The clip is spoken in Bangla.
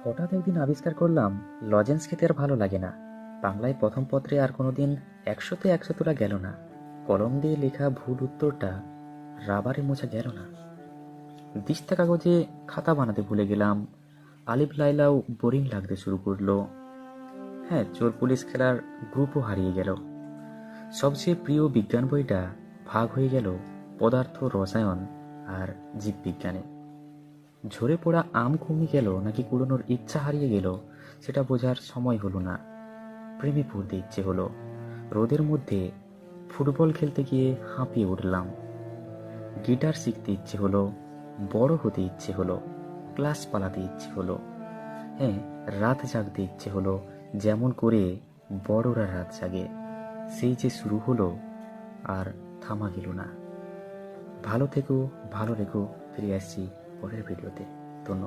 হঠাৎ একদিন আবিষ্কার করলাম লজেন্স খেতে আর ভালো লাগে না। বাংলায় প্রথম পত্রে আর কোনোদিন 100-তে 100 তোলা গেল না। কলম দিয়ে লেখা ভুল উত্তরটা রাবারে মোছা গেল না। দিস্তা কাগজে খাতা বানাতে ভুলে গেলাম। আলিফ লাইলাও বোরিং লাগতে শুরু করলো। হ্যাঁ, চোর পুলিশ খেলার গ্রুপও হারিয়ে গেল। সবচেয়ে প্রিয় বিজ্ঞান বইটা ভাগ হয়ে গেল পদার্থ, রসায়ন আর জীববিজ্ঞানে। ঝরে পড়া আম কমে গেল নাকি কুড়োনোর ইচ্ছা হারিয়ে গেল সেটা বোঝার সময় হলো না। প্রেমে পড়তে ইচ্ছে হলো। রোদের মধ্যে ফুটবল খেলতে গিয়ে হাঁপিয়ে উঠলাম। গিটার শিখতে ইচ্ছে হলো, বড় হতে ইচ্ছে হলো, ক্লাস পালাতে ইচ্ছে হলো। হ্যাঁ, রাত জাগতে ইচ্ছে হলো, যেমন করে বড়রা রাত জাগে। সেই যে শুরু হলো আর থামা গেল না। ভালো থেকো, ভালো রেখো। ফিরে আসছি পরের ভিডিওতে। ধন্যবাদ।